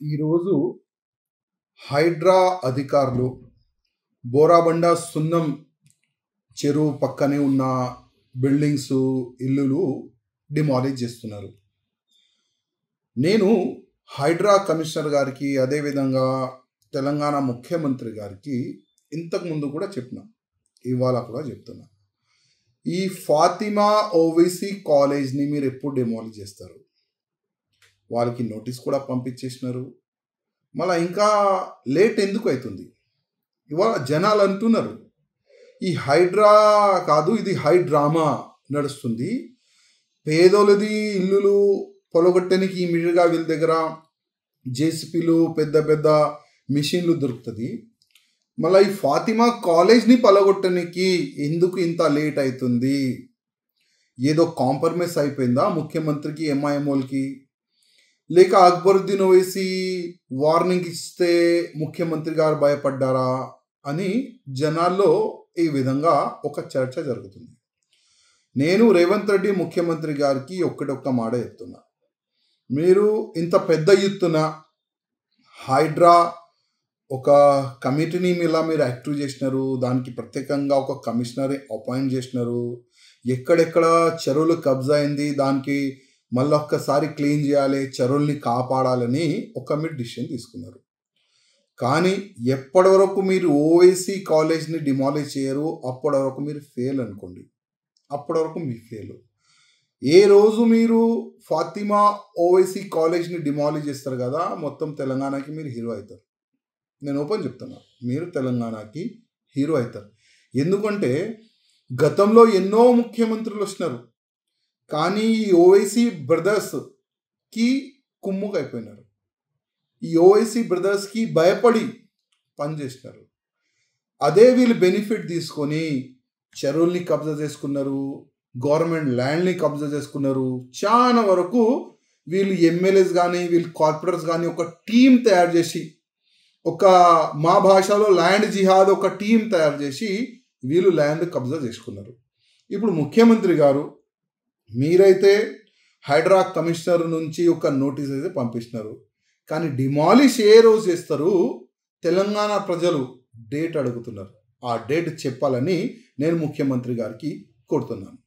ఈరోజు హైడ్రా అధికారులు బోరాబండ సున్నం చెరువు పక్కనే ఉన్న బిల్డింగ్స్ ఇల్లులు డిమాలిష్ చేస్తున్నారు. నేను హైడ్రా కమిషనర్ గారికి అదేవిధంగా తెలంగాణ ముఖ్యమంత్రి గారికి ఇంతకుముందు కూడా చెప్పిన, ఇవాళ కూడా చెప్తున్నా. ఈ ఫాతిమా ఓవైసీ కాలేజ్ని మీరు ఎప్పుడు డిమాలిష్ చేస్తారు? వాళ్ళకి నోటీస్ కూడా పంపించేసినారు. మళ్ళీ ఇంకా లేట్ ఎందుకు అవుతుంది? ఇవాళ జనాలు అంటున్నారు ఈ హైడ్రా కాదు, ఇది హైడ్రామా నడుస్తుంది. పేదోళ్ళది ఇల్లులు పొలగొట్టడానికి ఇమీడియట్గా వీళ్ళ దగ్గర జేసీపీలు పెద్ద పెద్ద మిషన్లు దొరుకుతుంది. మళ్ళీ ఈ ఫాతిమా కాలేజ్ని పలగొట్టడానికి ఎందుకు ఇంత లేట్ అవుతుంది? ఏదో కాంప్రమైజ్ అయిపోయిందా ముఖ్యమంత్రికి ఎంఐఎంఓలకి? లేక అక్బరుద్దీన్ ఓవైసీ వార్నింగ్ ఇస్తే ముఖ్యమంత్రి గారు భయపడ్డారా అని జనాల్లో ఈ విధంగా ఒక చర్చ జరుగుతుంది. నేను రేవంత్ రెడ్డి ముఖ్యమంత్రి గారికి ఒక్క మాట చెప్తున్నా. మీరు ఇంత పెద్ద ఎత్తున హైడ్రా ఒక కమిటీని మీరు యాక్టివ్ చేసినారు, దానికి ప్రత్యేకంగా ఒక కమిషనర్ అపాయింట్ చేసినారు. ఎక్కడెక్కడ చెరువులు కబ్జా అయింది దానికి మళ్ళీ ఒక్కసారి క్లీన్ చేయాలి, చెరువుల్ని కాపాడాలని మీరు డిసిషన్ తీసుకున్నారు. కానీ ఎప్పటి వరకు మీరు ఓవైసీ కాలేజ్ని డిమాలిష్ చేయరు అప్పటి వరకు మీరు ఫెయిల్ అనుకోండి. అప్పటి వరకు మీరు ఫెయిల్. ఏ రోజు మీరు ఫాతిమా ఓవైసీ కాలేజ్ని డిమాలిష్ చేస్తారు కదా, మొత్తం తెలంగాణకి మీరు హీరో అవుతారు. నేను ఓపెన్ చెప్తున్నా, మీరు తెలంగాణకి హీరో అవుతారు. ఎందుకంటే గతంలో ఎన్నో ముఖ్యమంత్రులు వచ్చినారు, కానీ ఈ ఓవైసీ బ్రదర్స్కి కుమ్ముకు అయిపోయినారు. ఈ ఓవైసీ బ్రదర్స్కి భయపడి పనిచేసినారు. అదే వీళ్ళు బెనిఫిట్ తీసుకొని చెరువుల్ని కబ్జా చేసుకున్నారు, గవర్నమెంట్ ల్యాండ్ని కబ్జా చేసుకున్నారు. చాలా వరకు వీళ్ళు ఎమ్మెల్యేస్ కానీ వీళ్ళు కార్పొరేటర్స్ కానీ ఒక టీం తయారు చేసి, మా భాషలో ల్యాండ్ జిహాద్ ఒక టీం తయారు చేసి వీళ్ళు ల్యాండ్ కబ్జా చేసుకున్నారు. ఇప్పుడు ముఖ్యమంత్రి గారు మీరైతే హైడ్రా కమిషనర్ నుంచి ఒక నోటీస్ అయితే పంపిస్తున్నారు, కానీ డిమాలిష్ ఏ రోజు చేస్తారు? తెలంగాణ ప్రజలు డేట్ అడుగుతున్నారు. ఆ డేట్ చెప్పాలని నేను ముఖ్యమంత్రి గారికి కోరుతున్నాను.